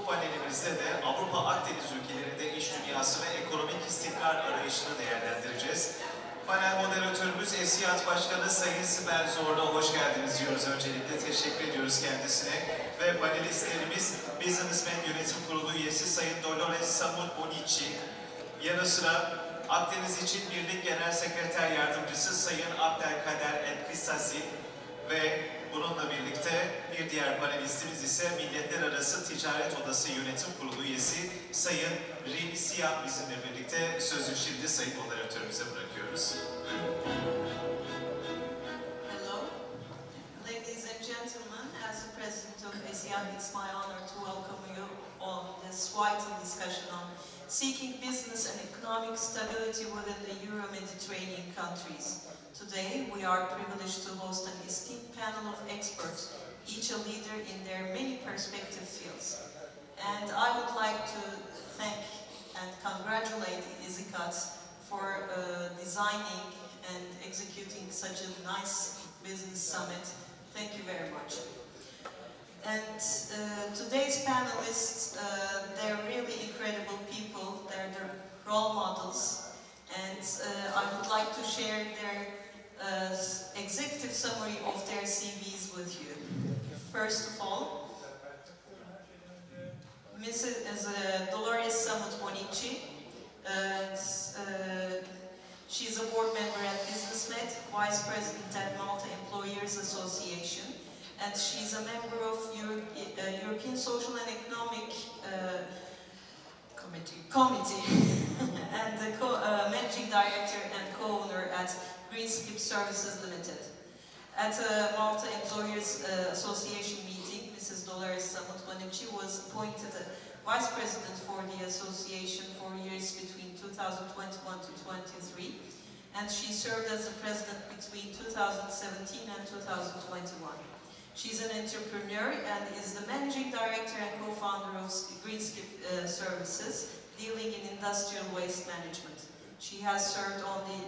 Bu panelimizde de Avrupa Akdeniz ülkelerinde iş dünyası ve ekonomik istikrar arayışını değerlendireceğiz. Panel moderatörümüz ESİAD Başkanı Sayın Sibel Zorlu, hoş geldiniz diyoruz öncelikle. Teşekkür ediyoruz kendisine. Ve panelistlerimiz BUSINESSMED Yönetim Kurulu Üyesi Sayın Dolores SAMMUT BONNICI. Yanı sıra Akdeniz için Birlik Genel Sekreter Yardımcısı Sayın AKDENİZ ve bununla birlikte bir diğer panelistimiz ise Milletler Arası Ticaret Odası Yönetim Kurulu Üyesi Sayın İZİKAD bizimle birlikte. Sözü şimdi Sayın moderatörümüze bırakıyoruz. Hello, ladies and gentlemen. As the President of ESİAD, it's my honor to welcome you on this vital discussion on seeking business and economic stability within the Euro-Mediterranean countries. Today, we are privileged to host an esteemed panel of experts, each a leader in their many perspective fields. And I would like to thank and congratulate İZİKAD for designing and executing such a nice business summit. Thank you very much. And today's panelists, they're really incredible people. They're the role models. And I would like to share their executive summary of their CVs with you. First of all, Mrs. Dolores SAMMUT BONNICI. She's a board member at BUSINESSMED, Vice President at Malta Employers Association, and she's a member of European Social and Economic Committee and the Managing Director and co-owner at Greenskip Services Limited. At a Malta Employers Association meeting, Mrs. Dolores SAMMUT BONNICI was appointed Vice President for the association for years between 2021 to 23, and she served as the President between 2017 and 2021. She's an entrepreneur and is the Managing Director and co-founder of Greenskip Services, dealing in industrial waste management. She has served on the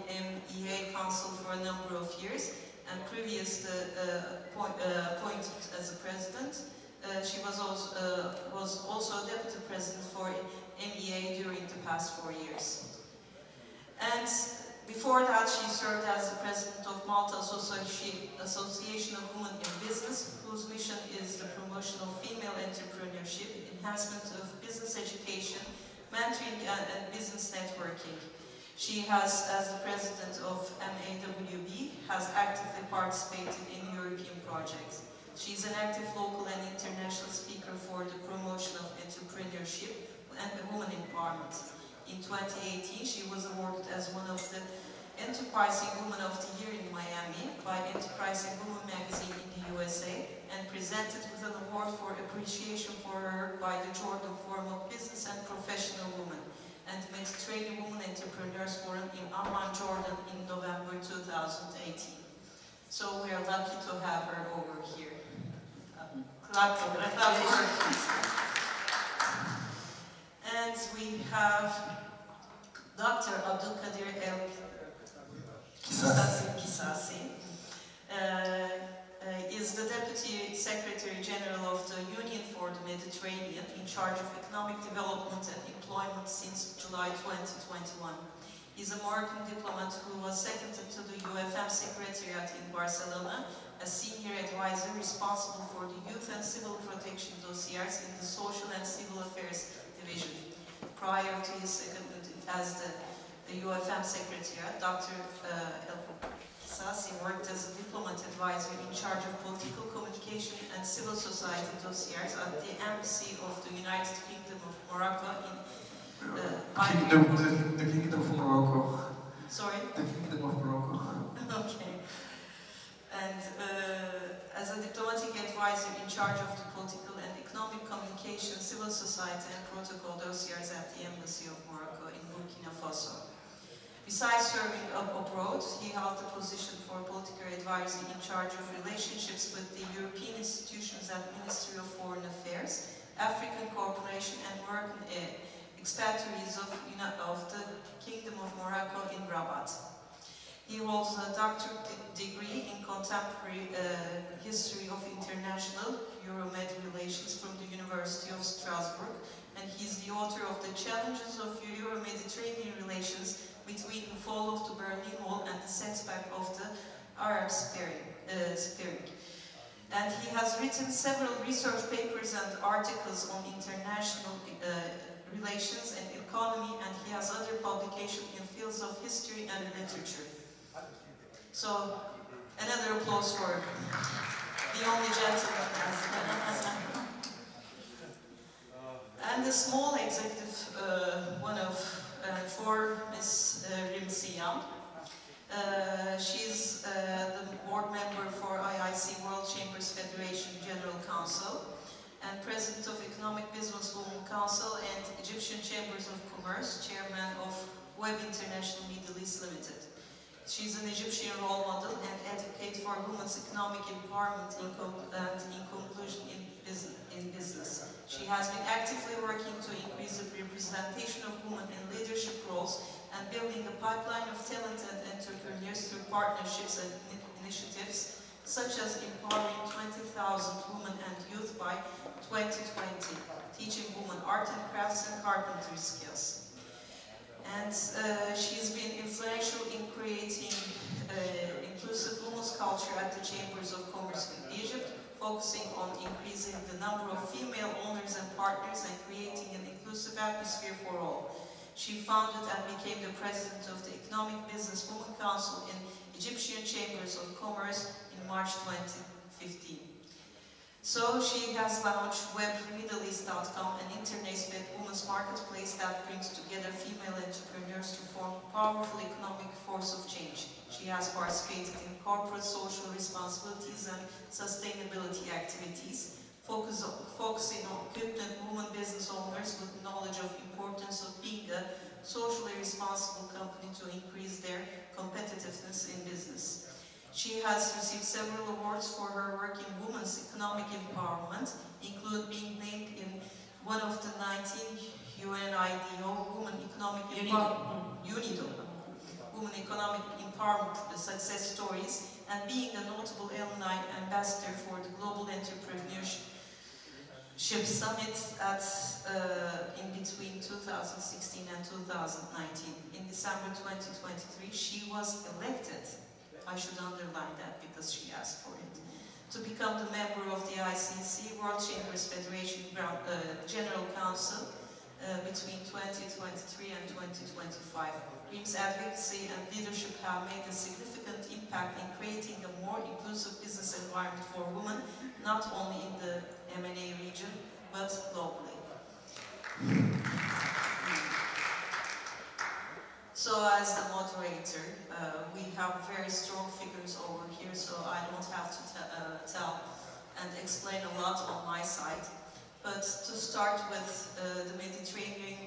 MEA Council for a number of years, and previous appointed as a President. She was also a Deputy President for MEA during the past 4 years. And before that, she served as the President of Malta Association of Women in Business, whose mission is the promotion of female entrepreneurship, enhancement of business education, mentoring and business networking. She has, as the President of MAWB, has actively participated in European projects. She is an active local and international speaker for the promotion of entrepreneurship and women empowerment. In 2018, she was awarded as one of the Enterprising Women of the Year in Miami by Enterprising Women magazine in the USA, and presented with an award for appreciation for her by the Jordan Forum of Business and Professional Women and Mediterranean Women Entrepreneurs Forum in Amman, Jordan in November 2018. So we are lucky to have her over here. Clap for her. And we have Dr. Abdülkadir El-Kisasi. Is the Deputy Secretary General of the Union for the Mediterranean, in charge of economic development and employment since July 2021. He's a Moroccan diplomat who was seconded to the UFM Secretariat in Barcelona, a senior advisor responsible for the youth and civil protection dossiers in the Social and Civil Affairs Division. Prior to his secondment as the UFM Secretariat, Dr. El-Kisasi worked as a diplomat advisor in charge of political communication and civil society dossiers at the Embassy of the United Kingdom of Morocco in the Kingdom of Morocco. Sorry? The Kingdom of Morocco. Okay. And as a diplomatic advisor in charge of the political and economic communication, civil society and protocol dossiers at the Embassy of Morocco in Burkina Faso. Besides serving abroad, he held the position for political advisor in charge of relationships with the European institutions at Ministry of Foreign Affairs, African Cooperation and Moroccan expatriates of the Kingdom of Morocco in Rabat. He holds a doctorate degree in contemporary history of international Euromed relations from the University of Strasbourg challenges of Euro-Mediterranean relations between the fall of the Berlin Wall and the setback of the Arab Spring. And he has written several research papers and articles on international relations and economy, and he has other publications in fields of history and literature. So, another applause for the only gentleman. And the small executive, one of for Ms. Rimsiyan. She's the board member for IIC World Chambers Federation General Council and President of Economic Businesswomen Council and Egyptian Chambers of Commerce, Chairman of Web International Middle East Limited. She's an Egyptian role model and advocate for women's economic empowerment and inclusion in business. She has been actively working to increase the representation of women in leadership roles and building a pipeline of talented entrepreneurs through partnerships and initiatives, such as empowering 20,000 women and youth by 2020, teaching women art and crafts and carpentry skills. And she's been influential in creating inclusive women's culture at the Chambers of Commerce in Egypt, focusing on increasing the number of female owners and partners and creating an inclusive atmosphere for all. She founded and became the president of the Economic Business Women Council in Egyptian Chambers of Commerce in March 2015. So she has launched webmiddleeast.com, an internet-based women's marketplace that brings together female entrepreneurs to form a powerful economic force of change. She has participated in corporate social responsibilities and sustainability activities, focusing on equipping women business owners with knowledge of the importance of being a socially responsible company to increase their competitiveness in business. She has received several awards for her work in women's economic empowerment, including being named in one of the 19 UNIDO Women Economic Empowerment Success Stories, and being a notable alumni ambassador for the Global Entrepreneurship Summit in between 2016 and 2019. In December 2023, she was elected, I should underline that because she asked for it, to become the member of the ICC World Chambers Federation General Council between 2023 and 2025. Rim's advocacy and leadership have made a significant impact in creating a more inclusive business environment for women, not only in the M&A region, but globally. So as the moderator, we have very strong figures over here, so I don't have to tell and explain a lot on my side. But to start with the Mediterranean,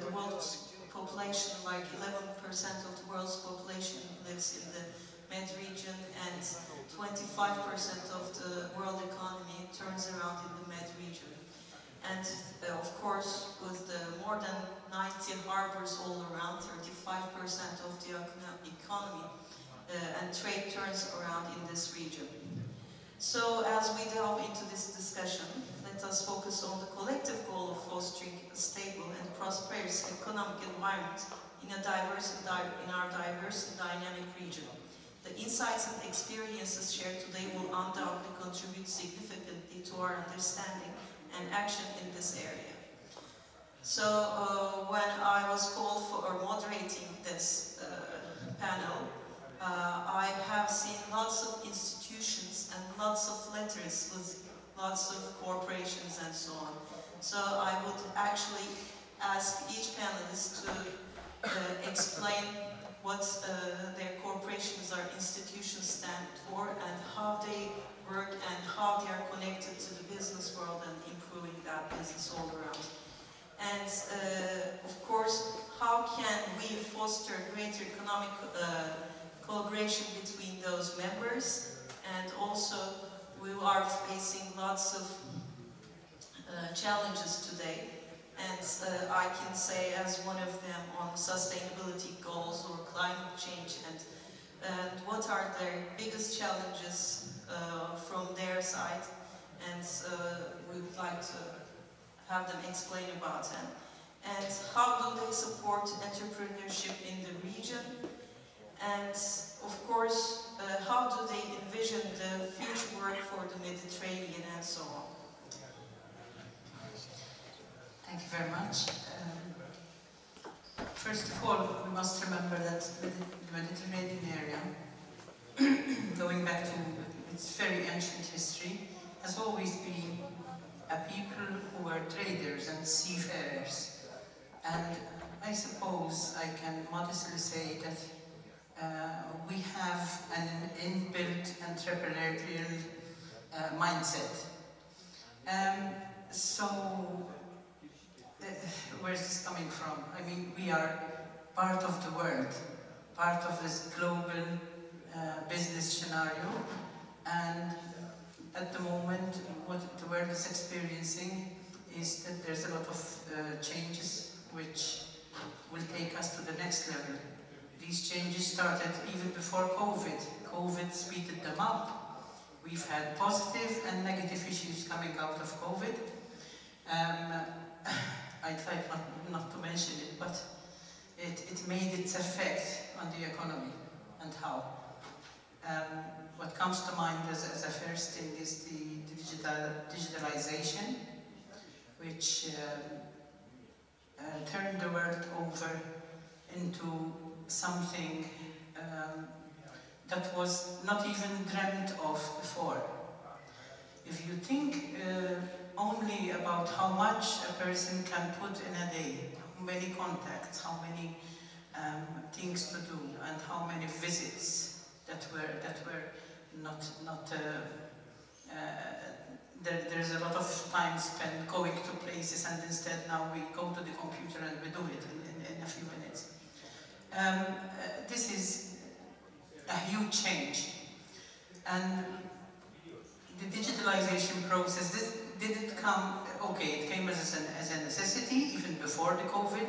the world's population, like 11% of the world's population lives in the Med region, and 25% of the world economy turns around in the Med region. And of course, with the more than 90 harbors all around, 35% of the economy and trade turns around in this region. So as we delve into this discussion, let us focus on the collective goal of fostering a stable and prosperous economic environment in our diverse and dynamic region. The insights and experiences shared today will undoubtedly contribute significantly to our understanding and action in this area. So when I was called for moderating this panel, I have seen lots of institutions and lots of letters with lots of corporations and so on. So I would actually ask each panelist to explain what their corporations or institutions stand for and how they work and how they are connected to the business world and improving that business all around. And of course, how can we foster greater economic collaboration between those members? And also, we are facing lots of challenges today. And I can say as one of them on sustainability goals or climate change, and what are their biggest challenges from their side, and we would like to have them explain about them. and how do they support entrepreneurship in the region, and of course, how do they envision the future work for the Mediterranean and so on. Thank you very much. First of all, we must remember that the Mediterranean area, going back to its very ancient history, has always been a people who were traders and seafarers. And I suppose I can modestly say that we have an inbuilt entrepreneurial mindset. Where's this coming from? I mean, we are part of the world, part of this global business scenario, and at the moment what the world is experiencing is that there's a lot of changes which will take us to the next level. These changes started even before COVID. COVID speeded them up. We've had positive and negative issues coming out of COVID. I'd like not to mention it, but it made its effect on the economy and how. What comes to mind as a first thing is the digitalization, which turned the world over into something that was not even dreamt of before. If you think only about how much a person can put in a day, how many contacts, how many things to do, and how many visits that were not there's a lot of time spent going to places, and instead now we go to the computer and we do it in a few minutes. This is a huge change, and the digitalization process didn't come, okay, it came as a necessity even before the COVID.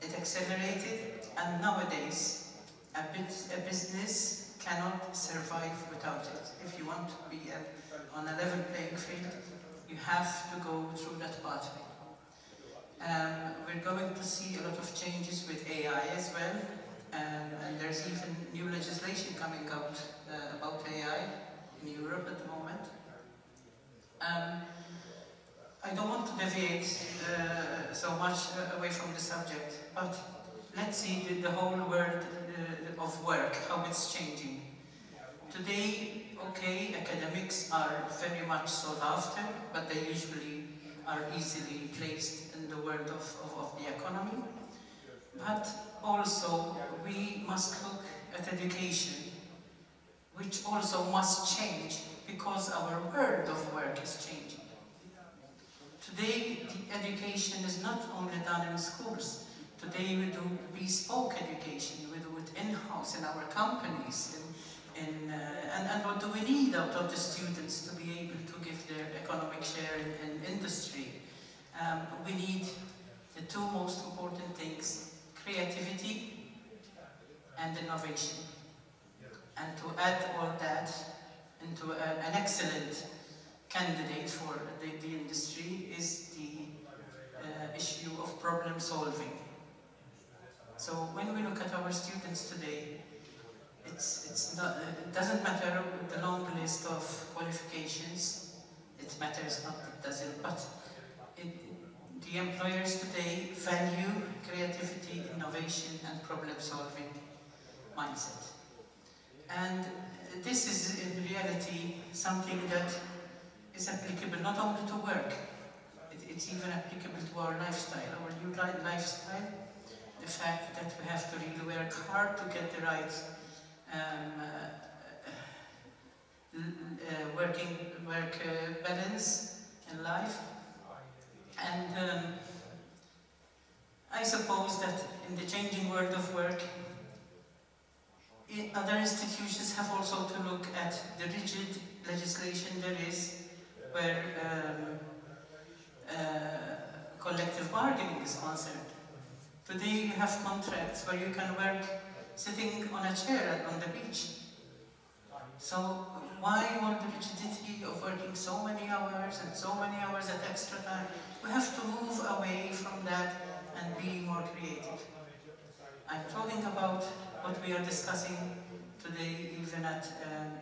It accelerated, and nowadays a business cannot survive without it. If you want to be on a level playing field, you have to go through that pathway. We're going to see a lot of changes with AI as well, and there's even new legislation coming out about AI in Europe at the moment. I don't want to deviate so much away from the subject, but let's see the whole world of work, how it's changing. Today, okay, academics are very much sought after, but they usually are easily placed in the world of the economy. But also, we must look at education, which also must change because our world of work is changing. Today, the education is not only done in schools. Today we do bespoke education, we do it in-house in our companies, and what do we need out of the students to be able to give their economic share in industry? We need the two most important things, creativity and innovation. And to add all that into an excellent candidate for the industry is the issue of problem solving. So when we look at our students today, it doesn't matter the long list of qualifications. It matters not, it doesn't, but the employers today value creativity, innovation, and problem-solving mindset. And this is in reality something that is applicable not only to work, it's even applicable to our lifestyle, our new lifestyle. The fact that we have to really work hard to get the right work balance in life. And I suppose that in the changing world of work, other institutions have also to look at the rigid legislation there is where collective bargaining is concerned. Today you have contracts where you can work sitting on a chair on the beach. So why all the rigidity of working so many hours and so many hours at extra time? We have to move away from that we are discussing today even at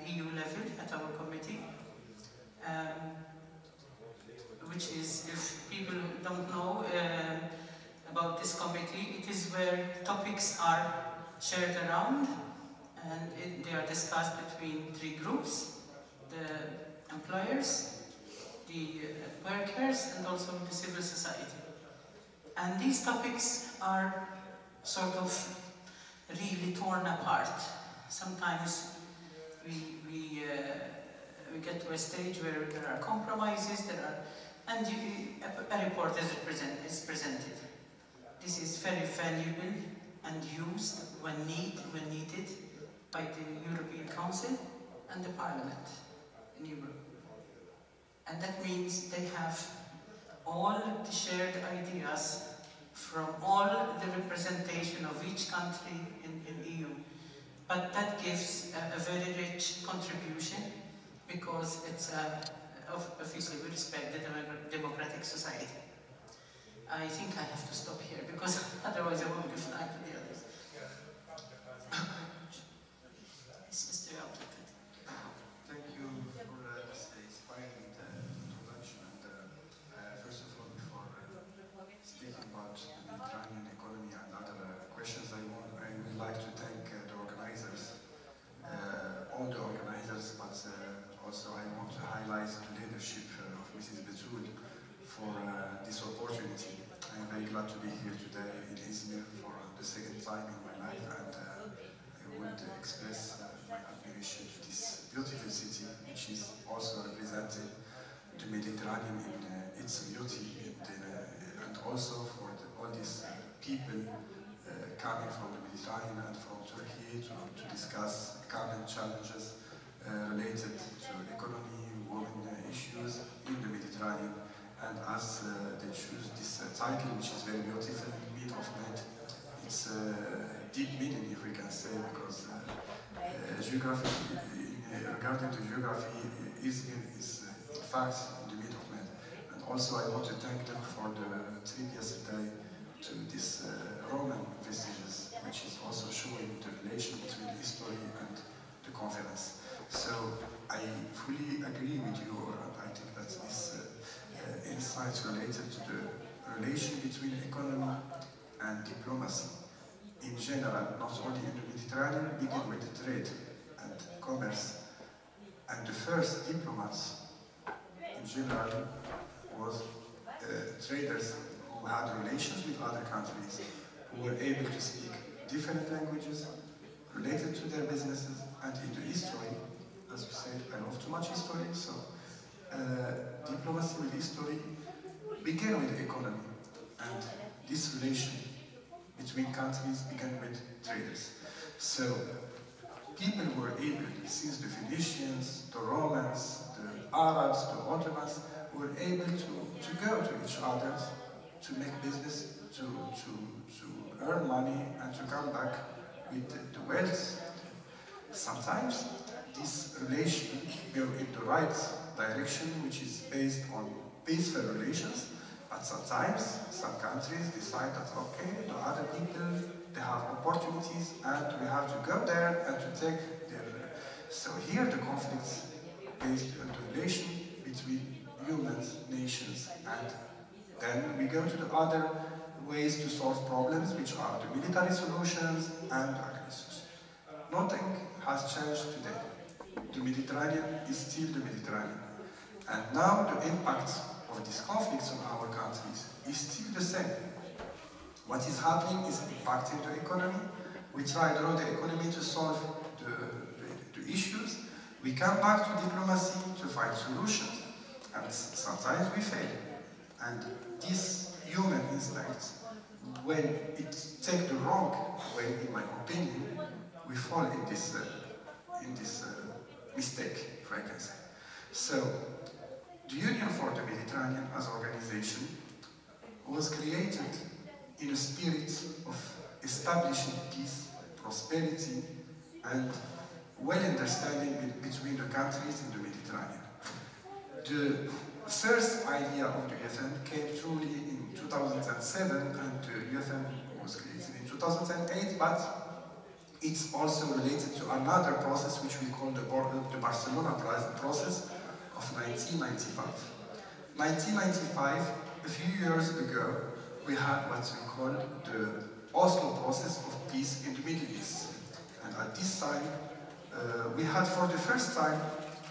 EU level, at our committee, which is, if people don't know about this committee, it is where topics are shared around and they are discussed between three groups: the employers, the workers, and also the civil society. And these topics are sort of really torn apart. Sometimes we get to a stage where there are compromises, and a report is presented. This is very valuable and used when needed by the European Council and the Parliament in Europe. And that means they have all the shared ideas from all the representation of each country in EU. But that gives a very rich contribution, because it's obviously we respect the democratic society. I think I have to stop here, because otherwise I won't give time to the others. Thank you for this inspiring introduction. And first of all, before speaking about the Mediterranean economy and other questions, I would like to thank the organizers, all the organizers, but also I want to highlight the leadership of Mrs. Betul for this opportunity. I am very glad to be here today in Izmir for the second time in my life, and I would express my admiration to this beautiful city, which is also representing the Mediterranean in its beauty, and also for all these people coming from the Mediterranean and from Turkey to discuss common challenges related to economy, women issues in the Mediterranean. And as they choose this title, which is very beautiful, Meet of Med, it's deep meaning, if we can say, because geography, regarding to geography, Izmir is in fact in the Meet of Med. And also I want to thank them for the trip yesterday to this Roman vestiges, which is also showing the relation between history and the conference. So I fully agree with you, and I think that this insights related to the relation between economy and diplomacy in general, not only in the Mediterranean, begin with trade and commerce. And the first diplomats in general was traders who had relations with other countries, who were able to speak different languages related to their businesses. And in the history, as you said, I love too much history, so diplomacy with history began with economy, and this relation between countries began with traders. So people were able, since the Phoenicians, the Romans, the Arabs, the Ottomans, were able to go to each other, to make business, to earn money, and to come back with the wealth. Sometimes this relation go in the right direction, which is based on peaceful relations, but sometimes some countries decide that, okay, the other people, they have opportunities and we have to go there and to take their... So here the conflicts based on the relation between humans, nations, and then we go to the other ways to solve problems, which are the military solutions and aggressors. Nothing has changed today. The Mediterranean is still the Mediterranean. And now the impact of these conflicts on our countries is still the same. What is happening is impacting the economy. We try through the economy to solve the issues. We come back to diplomacy to find solutions, and sometimes we fail. And this human instinct, when it takes the wrong way, in my opinion, we fall in this mistake, if I can say. So, the Union for the Mediterranean as an organization was created in a spirit of establishing peace, prosperity, and well-understanding between the countries in the Mediterranean. The first idea of the UN came truly in 2007, and the UN was created in 2008, but it's also related to another process which we call the Barcelona process of 1995. 1995, a few years ago, we had what we call the Oslo process of peace in the Middle East. And at this time, we had for the first time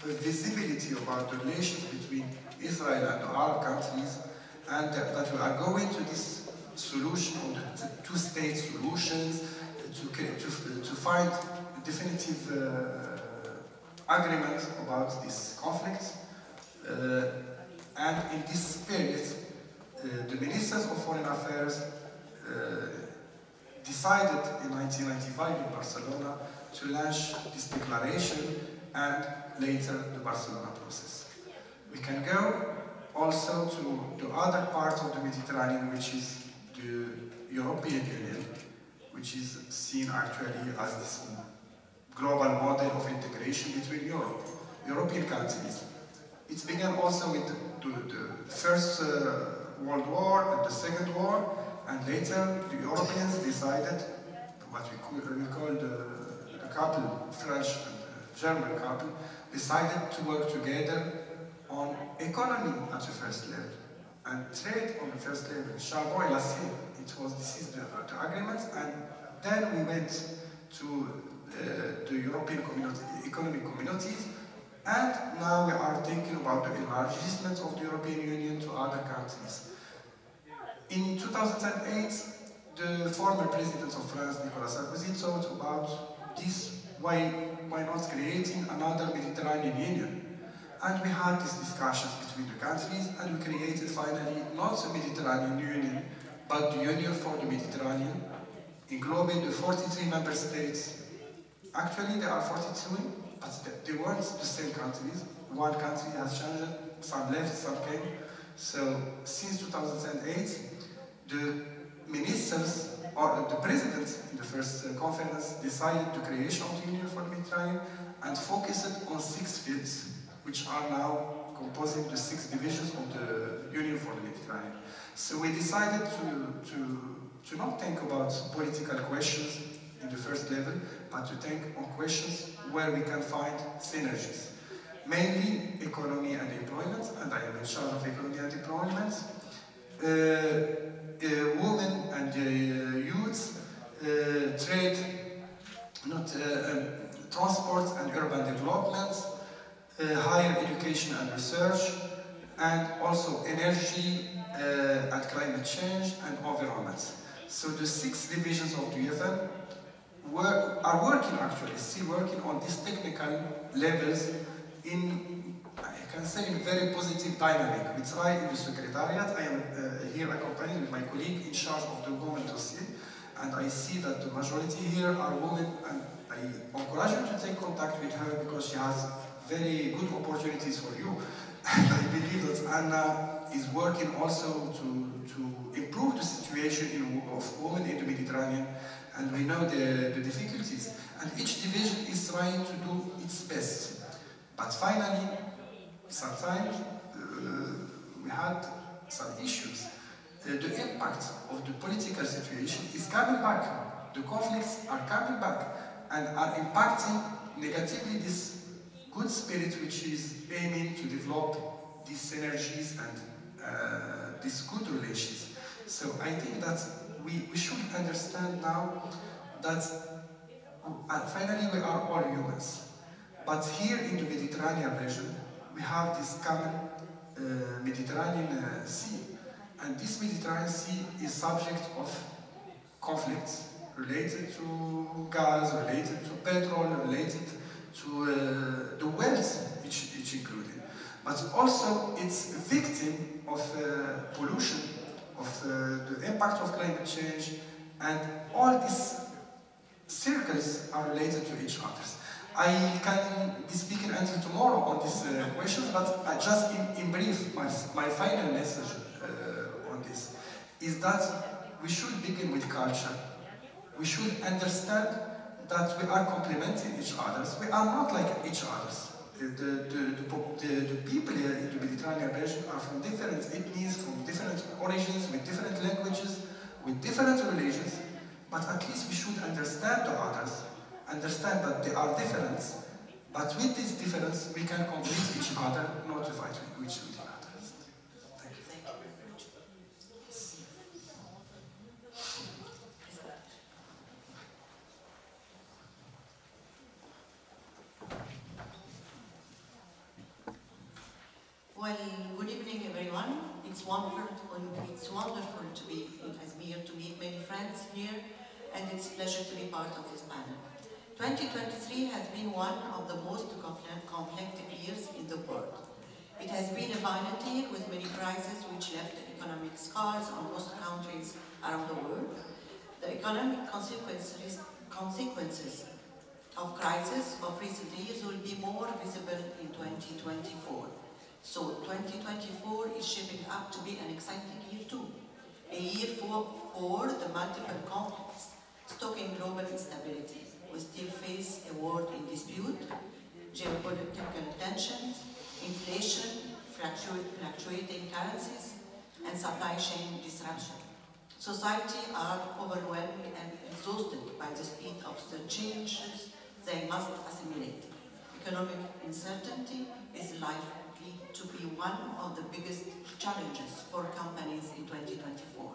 a visibility about the relations between Israel and the Arab countries, and that we are going to this solution, or the two-state solutions, to find a definitive agreement about this conflict. And in this period, the Ministers of Foreign Affairs decided in 1995 in Barcelona to launch this declaration and later the Barcelona process. We can go also to the other part of the Mediterranean, which is the European Union, which is seen actually as this global model of integration between European countries. It began also with the First World War and the Second War, and later the Europeans decided, what we call the couple, French and German couple, decided to work together on economy at the first level and trade on the first level. Charbon et l'acier, this is the agreement, and then we went to the European economic communities, and now we are thinking about the enlargement of the European Union to other countries. In 2008, the former president of France, Nicolas Sarkozy, thought about this, why not creating another Mediterranean Union? And we had these discussions between the countries, and we created finally not a Mediterranean Union, but the Union for the Mediterranean, englobing the 43 member states. Actually, there are 42, but they weren't the same countries. One country has changed, some left, some came. So, since 2008, the ministers, or the president in the first conference, decided the creation of the Union for the Mediterranean and focused on 6 fields, which are now composing the 6 divisions of the Union for the Mediterranean. So we decided to not think about political questions in the first level, but to think on questions where we can find synergies. Mainly economy and employment, and I am in charge of economy and employment. Women and youth, trade, transport and urban development, higher education and research, and also energy and climate change and environment. So the 6 divisions of the UFM are working actually, still working on these technical levels in, I can say, in very positive dynamic. We try in the Secretariat, I am here accompanied with my colleague in charge of the women dossier, and I see that the majority here are women, and I encourage you to take contact with her because she has very good opportunities for you. And I believe that Anna is working also to improve the situation of women in the Mediterranean, and we know the difficulties. And each division is trying to do its best. But finally, sometimes we had some issues. The impact of the political situation is coming back. The conflicts are coming back and are impacting negatively this good spirit which is aiming to develop these synergies and these good relations. So I think that we should understand now that finally we are all humans. But here in the Mediterranean region, we have this common Mediterranean Sea. And this Mediterranean Sea is subject of conflicts related to gas, related to petrol, related to the wealth, each included. But also it's a victim of pollution, of the impact of climate change, and all these circles are related to each other. I can be speaking until tomorrow on these questions, but just in brief, my final message on this is that we should begin with culture. We should understand that we are complementing each other. We are not like each other. The people here in the Mediterranean region are from different ethnies, from different origins, with different languages, with different religions, but at least we should understand the others understand that they are different, but with this difference we can complete each other, not to fight with each other. Thank you. Well, good evening, everyone. It's wonderful to be in Izmir, to meet many friends here, and it's a pleasure to be part of this panel. 2023 has been one of the most conflicted years in the world. It has been a violent year with many crises which left economic scars on most countries around the world. The economic consequences of crisis of recent years will be more visible in 2024. So 2024 is shaping up to be an exciting year too. A year for the multiple conflicts, stoking global instability. We still face a war in dispute, geopolitical tensions, inflation, fluctuating currencies, and supply chain disruption. Society are overwhelmed and exhausted by the speed of the changes they must assimilate. Economic uncertainty is likely to be one of the biggest challenges for companies in 2024.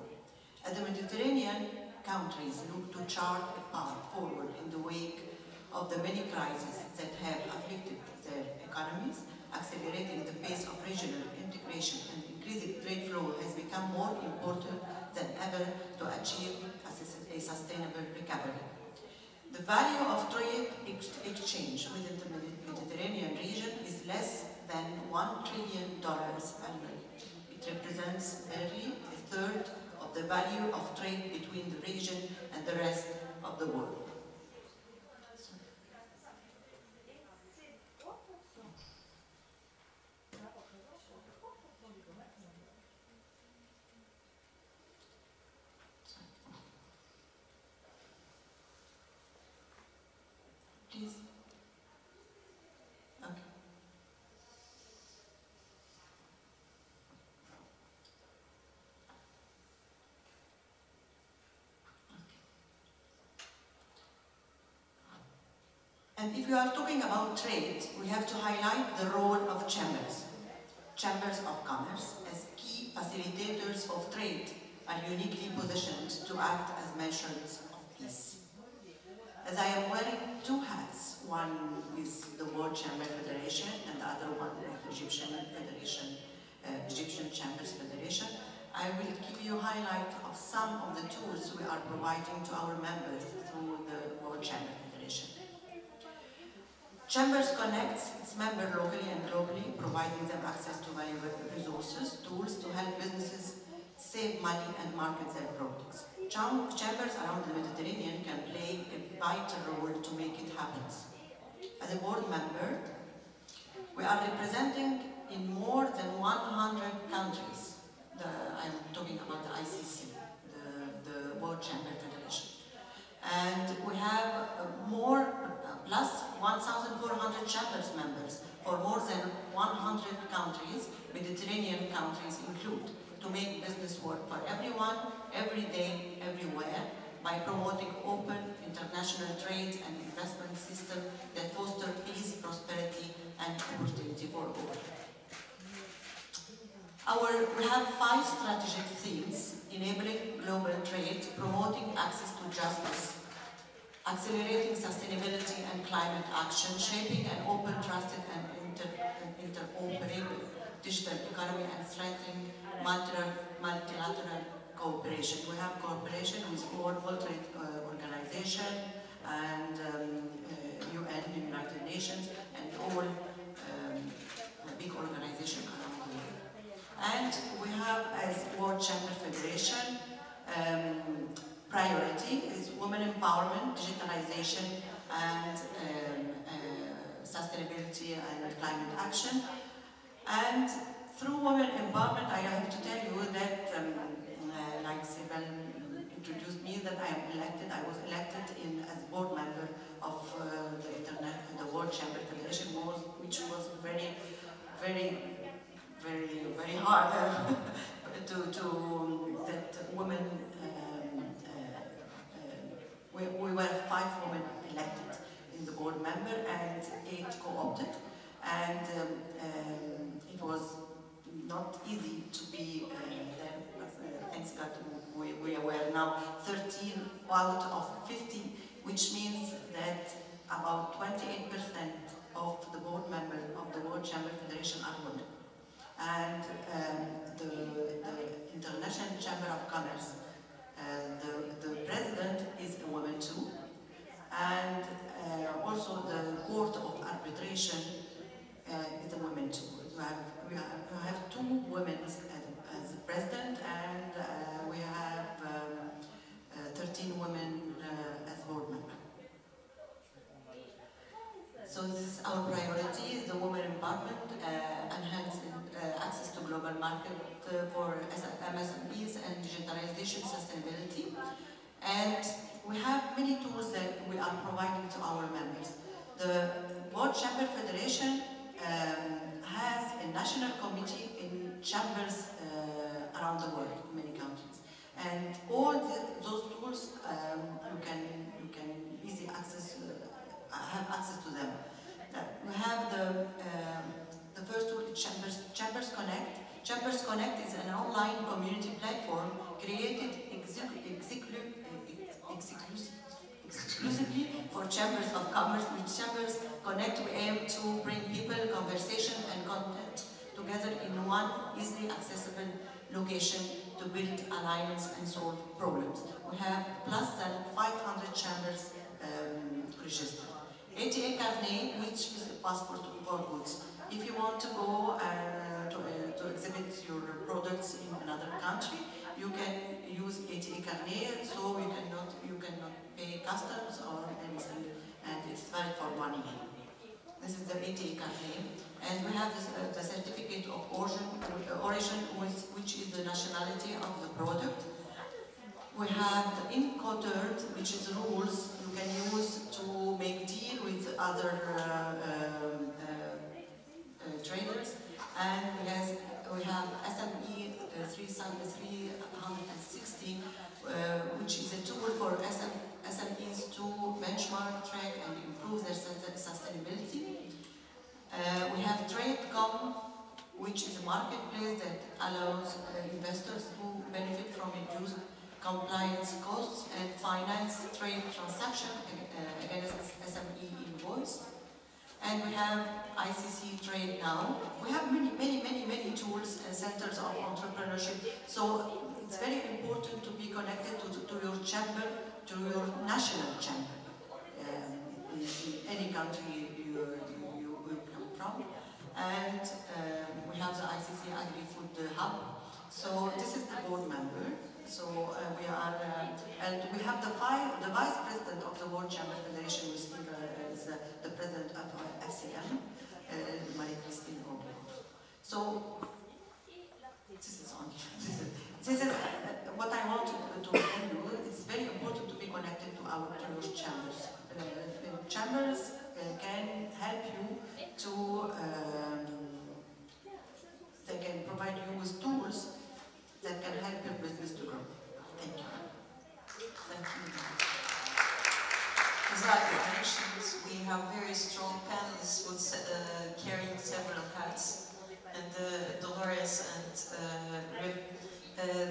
As the Mediterranean countries look to chart a path forward in the wake of the many crises that have afflicted their economies, accelerating the pace of regional integration and increasing trade flow has become more important than ever to achieve a sustainable recovery. The value of trade exchange within the Mediterranean region is less than $1 trillion annually. It represents barely a third of the value of trade between the region and the rest of the world. Please. Okay. And if we are talking about trade, we have to highlight the role of chambers. Chambers of commerce, as key facilitators of trade, are uniquely positioned to act as measures of peace. As I am wearing two hats, one is the World Chamber Federation and the other one is the Egyptian Federation, Egyptian Chambers Federation, I will give you a highlight of some of the tools we are providing to our members through the World Chamber Federation. Chambers connects its members locally and globally, providing them access to valuable resources, tools to help businesses save money and market their products. Chambers around the Mediterranean can play a vital role to make it happen. As a board member, we are representing in more than 100 countries. I'm talking about the ICC, the World Chamber Federation. And we have plus 1,400 chambers members for more than 100 countries, Mediterranean countries include, to make business work for everyone, every day, everywhere, by promoting open international trade and investment system that foster peace, prosperity, and opportunity for all. We have 5 strategic themes: enabling global trade, promoting access to justice, accelerating sustainability and climate action, shaping an open, trusted, and interoperable digital economy, and strengthening multilateral cooperation. We have cooperation with World Trade Organization and UN, United Nations, and all big organizations around the world. And we have, as World Chamber Federation, priority is women empowerment, digitalization, and sustainability and climate action. And through women empowerment, I have to tell you that, like Sibel introduced me, that I was elected as board member of the World Chamber Federation, which was very, very, very, very hard that women. We were 5 women elected, but we were now 13 out of 50, which means that about 28% of the board members of the World Chamber Federation are women. And the International Chamber of Commerce, the president is a woman too, and also the Court of Arbitration is a woman too. We have 2 women as the president, and we have 13 women as board members. So this is our priority, the women empowerment, enhancing access to global market for MSMEs and digitalization sustainability. And we have many tools that we are providing to our members. The World Chamber Federation has a national committee in chambers around the world, in many countries. And all those tools, you can easily have access to them. We have the first tool is Chambers Connect. Chambers Connect is an online community platform created exclusively for chambers of commerce. With Chambers Connect, we aim to bring people, conversation, and content together in one easily accessible location to build alliance and solve problems. We have plus than 500 chambers registered. ATA carnet, which is a passport for goods. If you want to go to exhibit your products in another country, you can use ATA carnet, so you cannot pay customs or anything, and it's valid for 1 year. This is the ATA carnet, and we have the certificate of origin, which is the nationality of the product. We have the Incoterms, which is rules you can use to make deal with other traders, and we have SME 360, which is a tool for SMEs to benchmark, track, and improve their sustainability. We have TradeCom, which is a marketplace that allows investors to benefit from reduced compliance costs and finance trade transaction against SME invoice. And we have ICC Trade Now. We have many tools and centers of entrepreneurship. So it's very important to be connected to your chamber, to your national chamber, in any country you will come from. And we have the ICC Agri-Food Hub. So this is the board member. So we are, and we have the vice president of the World Chamber Federation, which is the president of FCM, Marie-Christine Aubert. So this is what I want to tell you. It's very important to be connected to your chambers. Chambers can help you to, they can provide you with tools that can help your business to grow. Thank you. Thank you. As I mentioned, we have very strong panelists with carrying several hats. And Dolores and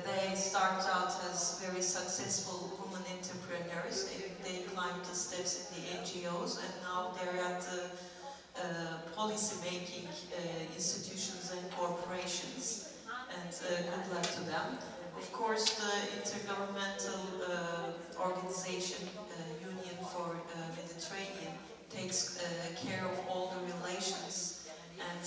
they start out as very successful women entrepreneurs. They climbed the steps in the NGOs, and now they're at the policy-making institutions and corporations. And good luck to them. Of course, the Intergovernmental Organization, Union for Mediterranean, takes care of all the relations. And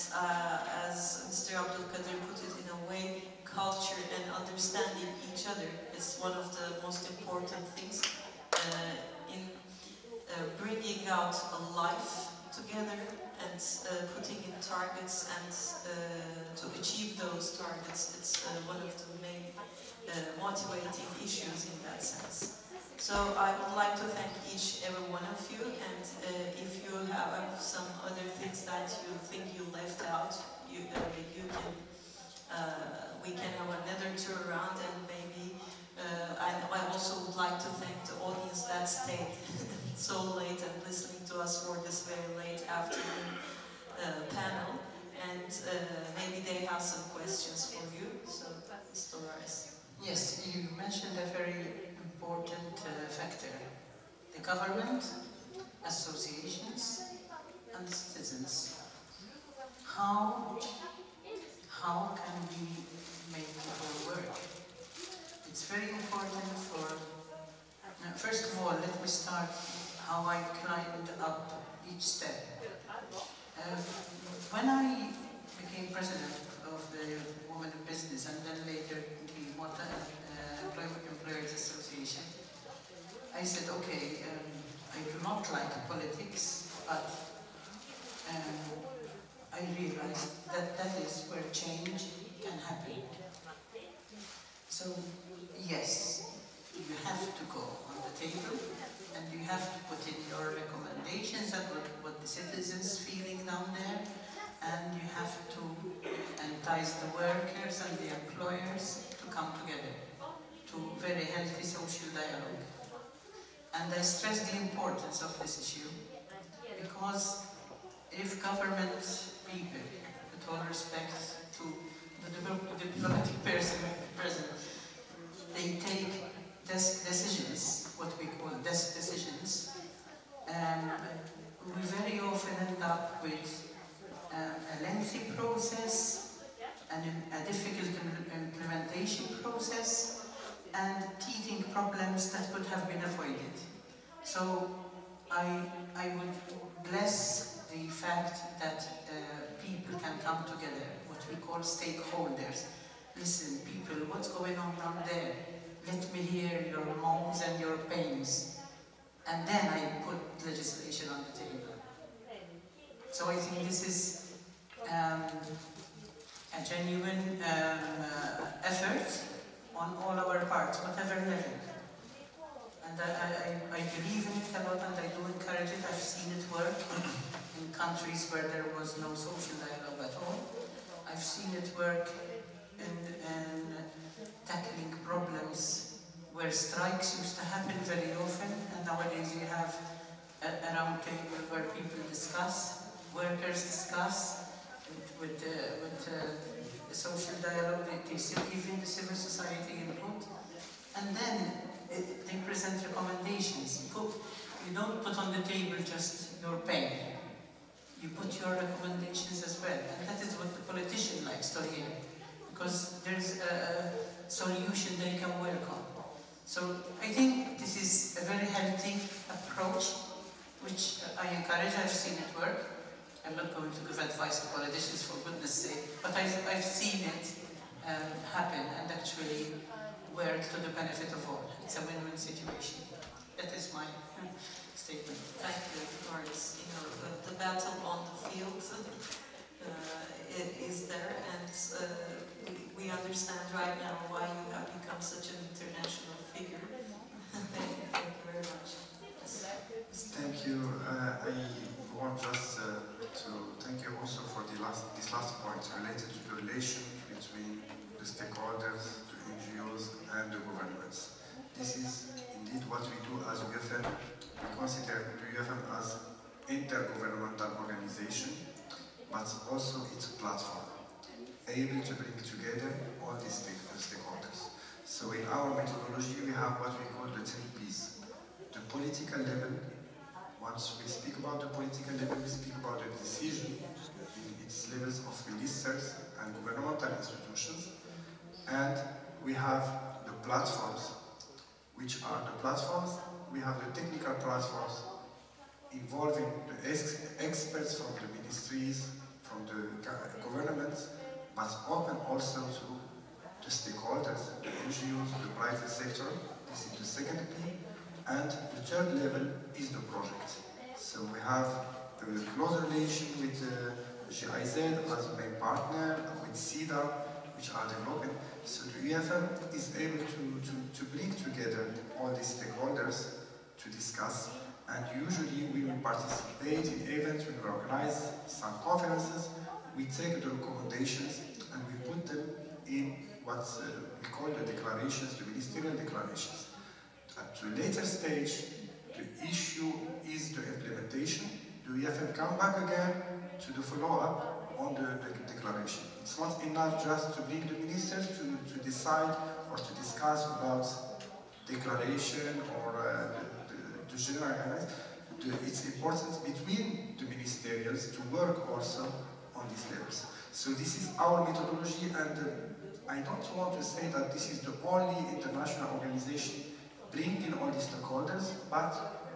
as Mr. Abdulkadir put it in a way, culture and understanding each other is one of the most important things in bringing out a life together and putting in targets and to achieve those targets. It's one of the main motivating issues in that sense. So I would like to thank every one of you, and if you have some other things that you think you left out, you can, we can have another tour around, and maybe, I also would like to thank the audience that stayed so late and listening to us for this very late afternoon panel, and maybe they have some questions for you, so Ms. Dolores. Yes, you mentioned a very important factor. The government, associations, and the citizens. How can we make it all work? It's very important for... First of all, let me start how I climbed up each step. When I became president of the Women in Business and then later the Malta Employers Association, I said, okay, I do not like politics, but I realized that that is where change can happen. So, yes, you have to go on the table and you have to put in your recommendations and what the citizens feeling down there, and you have to entice the workers and the employers to come together to very healthy social dialogue. And I stress the importance of this issue because if government people, with all respect to the diplomatic person present, they take decisions, what we call desk decisions, we very often end up with a lengthy process and a difficult implementation process and teething problems that could have been avoided. So I would bless the fact that people can come together, what we call stakeholders. Listen, people, what's going on down there? Let me hear your moans and your pains. And then I put legislation on the table. So I think this is a genuine effort on all our parts, whatever level. And I believe in it a lot and I do encourage it. I've seen it work in countries where there was no social dialogue at all. I've seen it work in tackling problems where strikes used to happen very often, and nowadays you have a round table where people discuss, workers discuss, with the social dialogue, even the civil society input, and then they present recommendations. You don't put on the table just your pain. You put your recommendations as well, and that is what the politician likes to hear, because there's a solution they can work on. So I think this is a very healthy approach, which I encourage. I've seen it work. I'm not going to give advice to politicians, for goodness sake, but I've seen it happen and actually work to the benefit of all. It's a win-win situation. That is my statement. Thank you, Dolores. You know, the battle on the field it is there, and we understand right now why you have become such an international figure. Thank you very much. Thank you. I want just to thank you also for this last point related to the relation between the stakeholders, the NGOs, and the governments. This is indeed what we do as UFM. We consider the UFM as intergovernmental organization, but also its platform, able to bring together all these stakeholders. So in our methodology, we have what we call the 3 Ps. The political level. Once we speak about the political level, we speak about the decision in its levels of ministers and governmental institutions. And we have the platforms, which are the platforms. We have the technical platforms involving the experts from the ministries, from the governments, but open also to the stakeholders, the NGOs, the private sector. This is the second P. And the third level is the project. So we have a close relation with GIZ as a main partner, with SIDA, which are developing. So the UFM is able to bring together all these stakeholders to discuss. And usually we will participate in events, we will organize some conferences, we take the recommendations and we put them in what we call the declarations, the ministerial declarations. At a later stage, the issue is the implementation. The UFM come back again to the follow-up on the declaration. It's not enough just to bring the ministers to decide or to discuss about declaration or the general guidelines. It's important between the ministerials to work also on these levels. So this is our methodology, and I don't want to say that this is the only international organization bringing all these stakeholders, but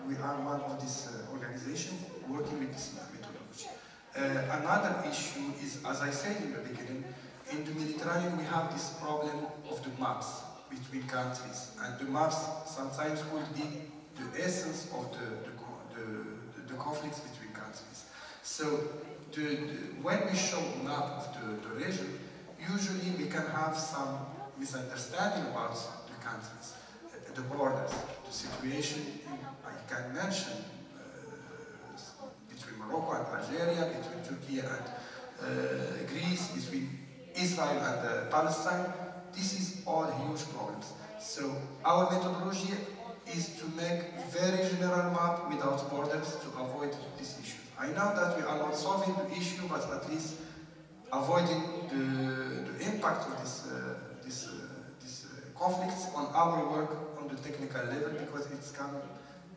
we are one of these organizations working with this methodology. Another issue is, as I said in the beginning, in the Mediterranean we have this problem of the maps between countries, and the maps sometimes will be the essence of the conflicts between countries. So when we show a map of the region, usually we can have some misunderstanding about the countries, the borders, the situation. I can mention between Morocco and Algeria, between Turkey and Greece, between Israel and Palestine. This is all huge problems. So our methodology is to make very general map without borders to avoid this issue. I know that we are not solving the issue, but at least avoiding the impact of this conflicts on our work on the technical level, because it's come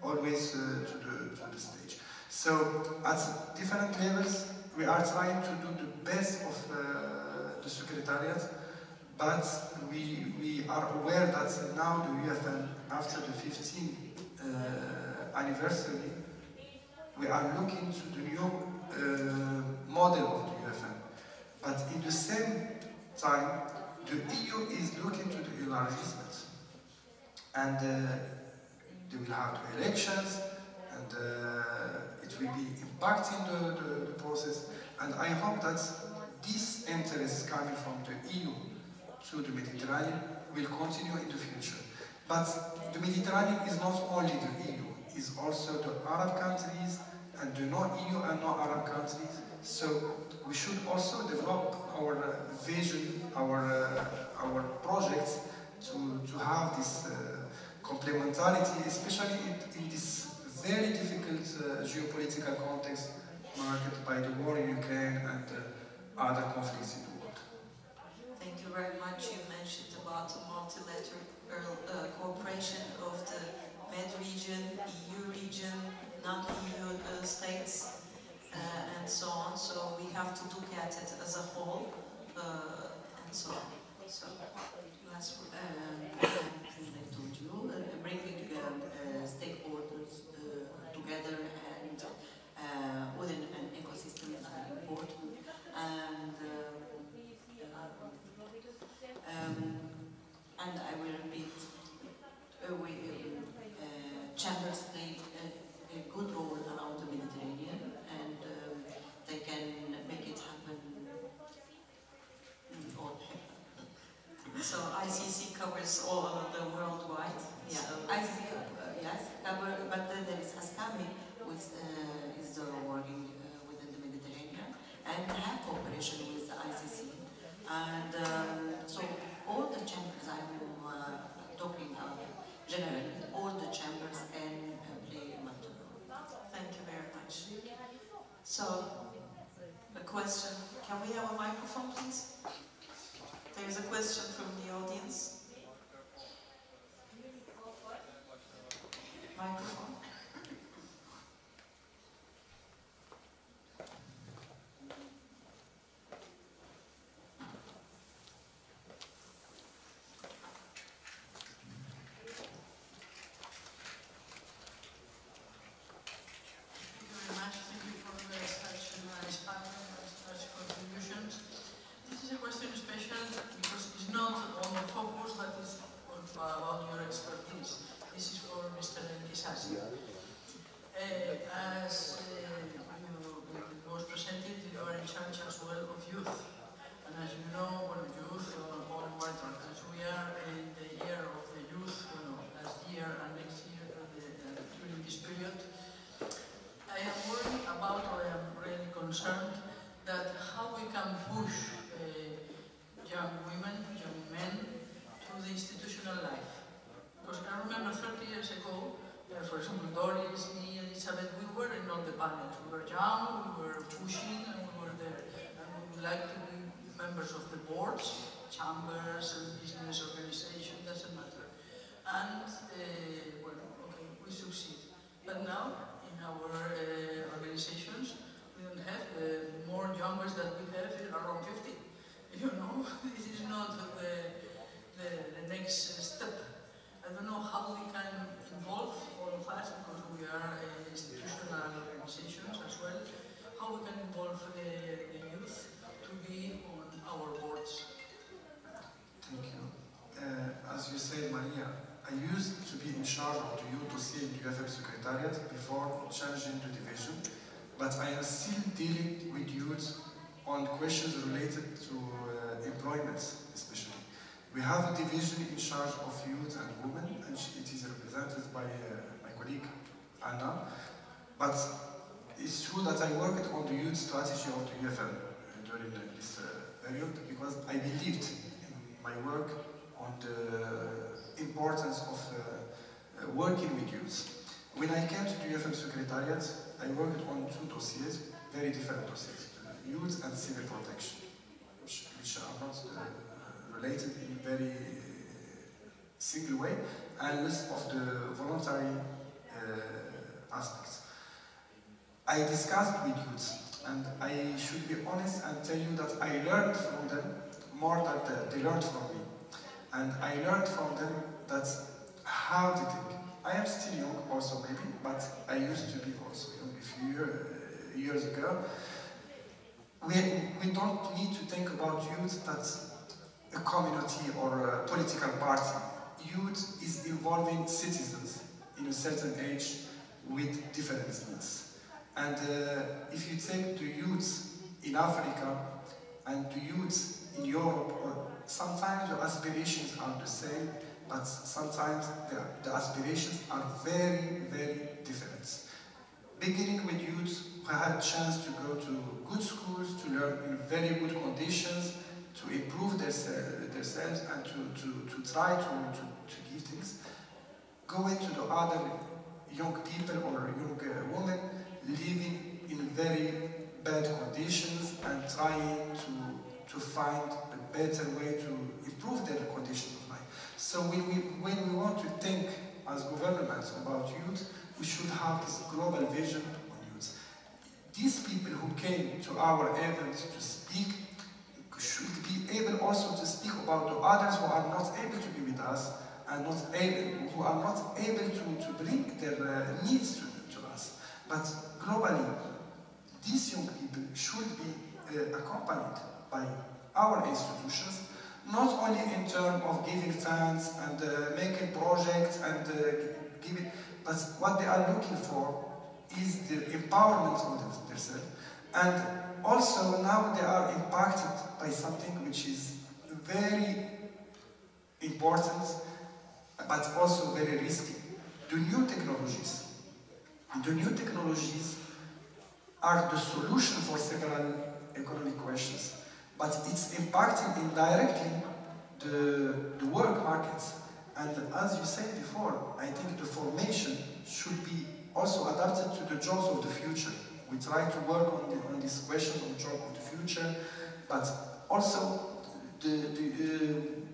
always to the stage. So at different levels, we are trying to do the best of the Secretariat, but we are aware that now the UFN, after the 15th anniversary, we are looking to the new model of the UFN. But in the same time, the EU is looking to the enlargement. And they will have the elections, and it will be impacting the process. And I hope that this interest coming from the EU to the Mediterranean will continue in the future. But the Mediterranean is not only the EU, it's also the Arab countries and the non-EU and non-Arab countries. So we should also develop our vision, our projects to have this complementarity, especially in this very difficult geopolitical context marked by the war in Ukraine and other conflicts in the world. Thank you very much. You mentioned about the multilateral cooperation of the Med region, EU region, non-EU states, and so on. So we have to look at it as a whole, and so on. So last word. As I told you, bringing stakeholders together and within an ecosystem is very important. And I will repeat, chambers play a good role around the Mediterranean, and they can make it happen all. So ICC covers all of the worldwide. Yeah, so. ICC, yes, but then there is HAVZASI, which is working within the Mediterranean, and have cooperation with the ICC. And so all the chambers, I'm talking generally, all the chambers can play a major role. Thank you very much. So, a question. Can we have a microphone, please? There's a question from the audience. Microphone. As was presented, you are in charge as well of youth. And as you know, well, youth all over, as we are in the year of the youth, last year and next year, during this period, I am worried about, or I am really concerned, that how we can push young women, young men, to the institutional life. Because I remember 30 years ago, for example, Dolores, me, and Isabel, we were in all the panels. We were young, we were pushing, and we were there. And we would like to be members of the boards, chambers and business organization, doesn't matter. And, well, okay, we succeed. But now, in our organizations, we don't have more chambers than we have around 50. You know, this is not the next step. I don't know how we can involve all of us, because we are institutional organizations as well, how we can involve the youth to be on our boards. Thank you. As you said, Maria, I used to be in charge of the youth dossier in the UFM Secretariat before changing to division, but I am still dealing with youth on questions related to employment, especially. We have a division in charge of youth and women, and it is represented by my colleague Anna. But it's true that I worked on the youth strategy of the UFM during this period, because I believed in my work on the importance of working with youth. When I came to the UFM Secretariat, I worked on two dossiers, very different dossiers, youth and civil protection, which are not related in a very single way, and less of the voluntary aspects. I discussed with youth, and I should be honest and tell you that I learned from them more than they learned from me. And I learned from them that how to think. I am still young also maybe, but I used to be also young a few years ago. We don't need to think about youth that's a community or a political party. Youth is involving citizens in a certain age with different needs. And if you take the youth in Africa and the youth in Europe, sometimes the aspirations are the same, but sometimes the aspirations are very, very different. Beginning with youth who had a chance to go to good schools, to learn in very good conditions, to improve themselves and to try to give things, going to the other young people or young women living in very bad conditions and trying to find a better way to improve their conditions of life. So when we want to think as governments about youth, we should have this global vision on youth. These people who came to our event to speak should be able also to speak about the others who are not able to be with us and who are not able to bring their needs to us. But globally, these young people should be accompanied by our institutions, not only in terms of giving funds and making projects and giving, but what they are looking for is the empowerment of themselves. And also now they are impacted by something which is very important, but also very risky. The new technologies. The new technologies are the solution for several economic questions, but it's impacting indirectly the work markets. And as you said before, I think the formation should be also adapted to the jobs of the future. We try to work on this question of job of the future, but also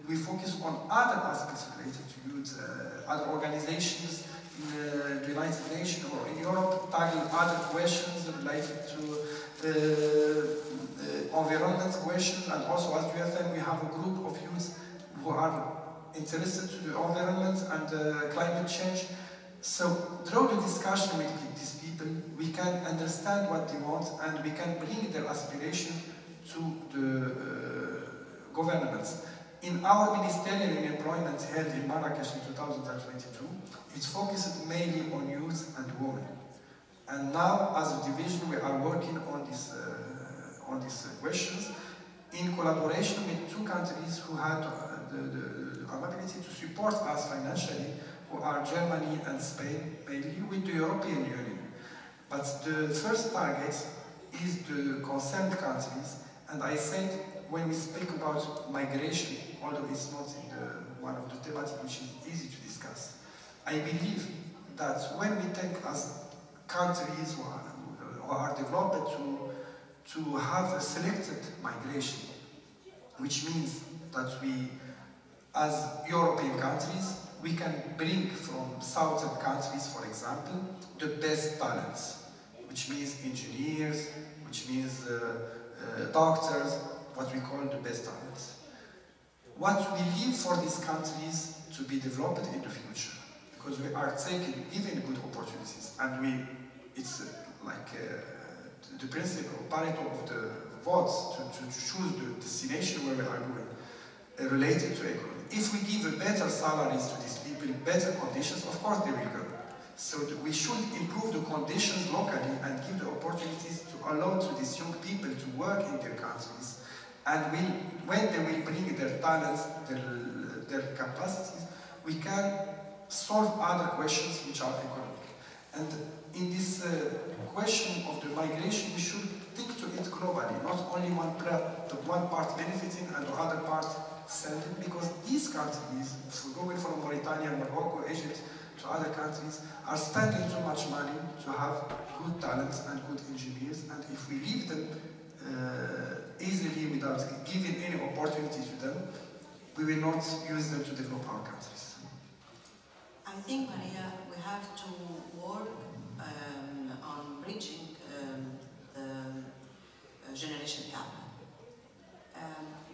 we focus on other aspects related to youth, other organizations in the United Nations or in Europe tackling other questions related to environment questions, and also as UFM we have a group of youth who are interested to the environment and climate change. So through the discussion with these people, we can understand what they want and we can bring their aspiration to the governments. In our ministerial employment held in Marrakesh in 2022, it's focused mainly on youth and women. And now, as a division, we are working on these questions in collaboration with two countries who had the ability to support us financially, who are Germany and Spain, mainly with the European Union. But the first target is the concerned countries, and I said when we speak about migration, although it's not in one of the thematics which is easy to discuss, I believe that when we think as countries who are developed to have a selected migration, which means that we, as European countries, we can bring from southern countries, for example, the best talents, which means engineers, which means doctors, what we call the best talents. What we leave for these countries to be developed in the future, because we are taking even good opportunities, and it's like the principle, Pareto of the votes to choose the destination where we are going, related to economy. If we give better salaries to these people, better conditions, of course they will go. So we should improve the conditions locally and give the opportunities to allow to these young people to work in their countries. And when they will bring their talents, their capacities, we can solve other questions which are economic. And in this question of the migration, we should think to it globally, not only one part benefiting and the other part sending, because these countries, going from Mauritania, Morocco, Egypt to other countries, are spending too much money to have good talents and good engineers, and if we leave them easily without giving any opportunity to them, we will not use them to develop our countries. I think, Maria, we have to work on bridging the generation gap.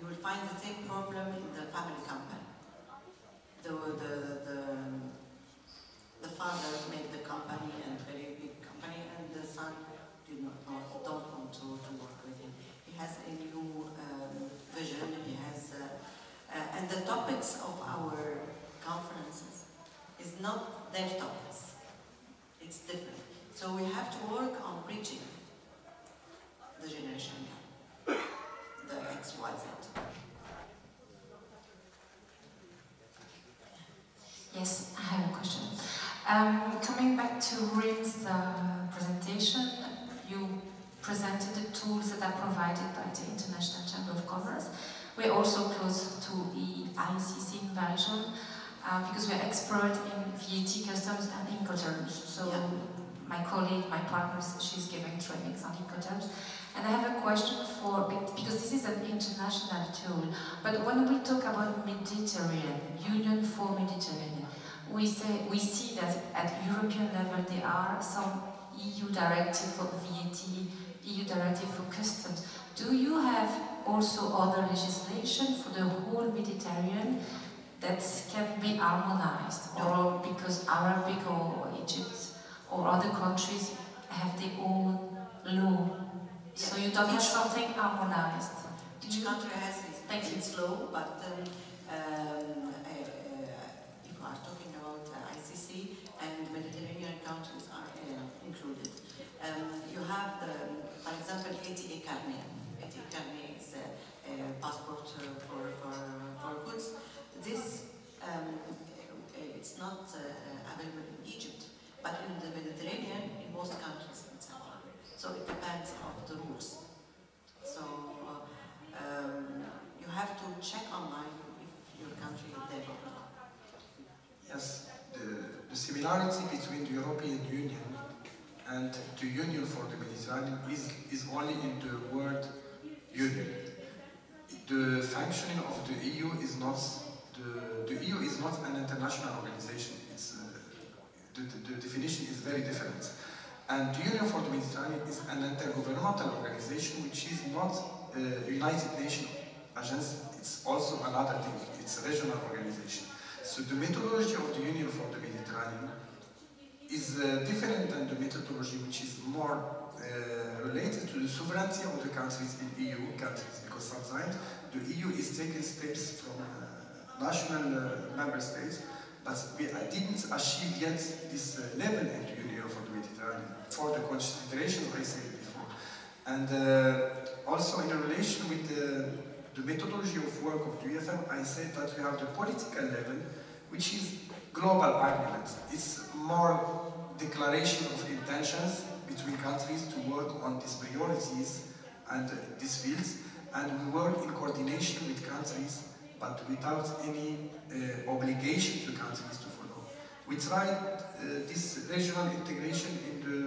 You will find the same problem in the family company. The father made the company, and very big company, and the son don't want to work with him. He has a new vision. He has, and the topics of our conferences is not their topics. It's different. So we have to work on bridging the generation gap, the XYZ. Yes, I have a question. Coming back to Rim's presentation, you presented the tools that are provided by the International Chamber of Commerce. We're also close to the ICC in Belgium because we're expert in VAT, customs and Incoterms. So yeah. My colleague, my partner, she's giving trainings on Incoterms. And I have a question because this is an international tool, but when we talk about Mediterranean, Union for Mediterranean, we see that at European level there are some EU directive for VAT, EU directive for customs. Do you have also other legislation for the whole Mediterranean that can be harmonized? Or because Arabic or Egypt or other countries have their own law? So you don't have something harmonized. Each country has its law, but if we are talking about ICC and Mediterranean countries are included. You have, for example, ATA carnet. ATA carnet is a passport for goods. This it's not available in Egypt, but in the Mediterranean, in most countries. So it depends on the rules. So you have to check online if your country is there or not. Yes, the similarity between the European Union and the Union for the Mediterranean is only in the word union. The functioning of the EU is not the EU is not an international organization. It's the definition is very different. And the Union for the Mediterranean is an intergovernmental organization which is not a United Nations agency, it's also another thing, it's a regional organization. So the methodology of the Union for the Mediterranean is different than the methodology which is more related to the sovereignty of the countries in EU countries, because sometimes the EU is taking steps from national member states, but we didn't achieve yet this level in the Union for the Mediterranean, for the considerations I said before. And also in relation with the methodology of work of the UFM, I said that we have the political level, which is global agreement. It's more declaration of intentions between countries to work on these priorities and these fields, and we work in coordination with countries, but without any obligation to countries to follow. We tried this regional integration in the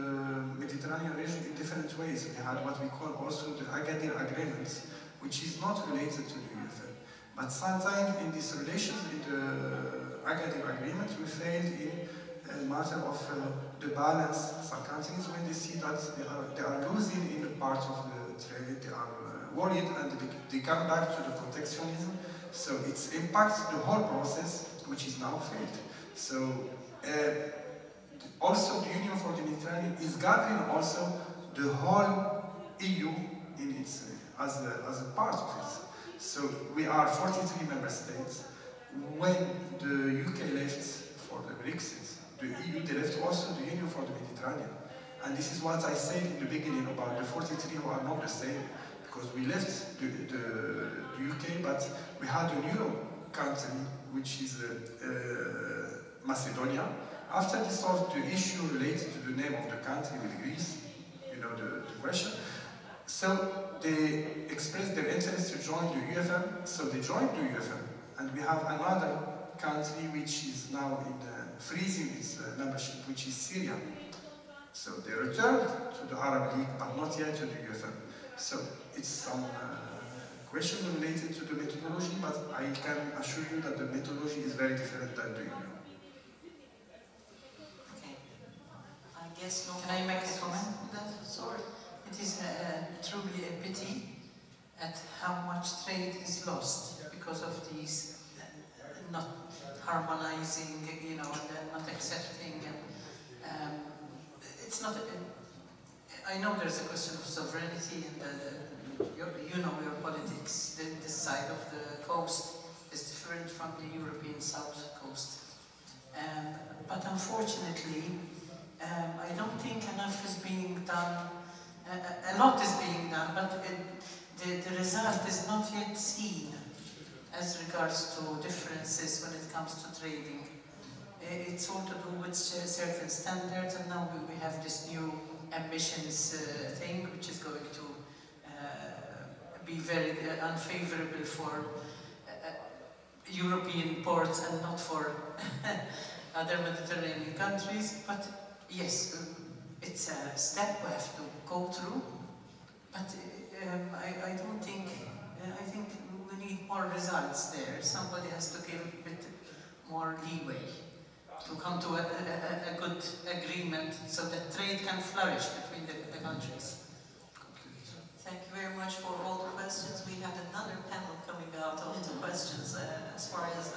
Mediterranean region in different ways. We had what we call also the AKDENİZ agreements, which is not related to the UFM. But sometimes in these relations, in the academic agreement, we failed in a matter of the balance. Some countries, when they see that they are losing in a part of the trade, they are worried and they come back to the protectionism. So it impacts the whole process, which is now failed. So also the Union for the Mediterranean is gathering also the whole EU in its as a part of it. So we are 43 member states. When the UK left for the Brexit, the EU, they left also the Union for the Mediterranean. And this is what I said in the beginning about the 43 who are not the same, because we left the UK, but we had a new country, which is Macedonia. After they solved the issue related to the name of the country with Greece, you know, the question, so they expressed their interest to join the UFM, so they joined the UFM. And we have another country which is now in freezing its membership, which is Syria. So they returned to the Arab League, but not yet to the UFM. So it's some question related to the methodology, but I can assure you that the methodology is very different than the Union. Okay. I guess no. Can I make a comment on that? Sorry. It is truly a pity at how much trade is lost because of these not harmonizing, you know, and not accepting. And, it's not. I know there's a question of sovereignty, and you know your politics. This side of the coast is different from the European south coast. But unfortunately, I don't think enough is being done. A lot is being done, but the result is not yet seen as regards to differences when it comes to trading. It's all to do with certain standards, and now we have this new emissions thing, which is going to be very unfavorable for European ports and not for other Mediterranean countries. But yes, it's a step we have to go through, but I don't think, I think we need more results there. Somebody has to give a bit more leeway to come to a good agreement so that trade can flourish between the countries. Thank you very much for all the questions. We had another panel coming out of the questions as far as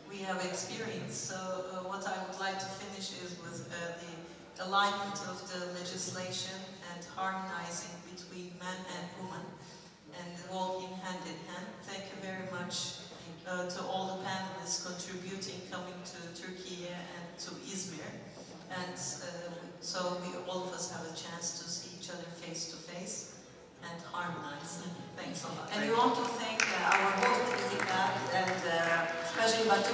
we have experience. So what I would like to finish is with the alignment of the legislation and harmonizing between man and woman and walking hand in hand. Thank you very much to all the panelists contributing, coming to Turkey and to Izmir. And so all of us have a chance to see each other face to face and harmonize. Thanks a lot. And we want to thank our host, İZİKAD, and especially Batu.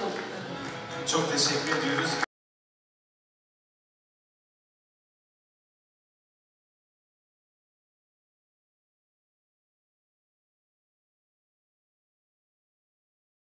Çok teşekkür ediyoruz.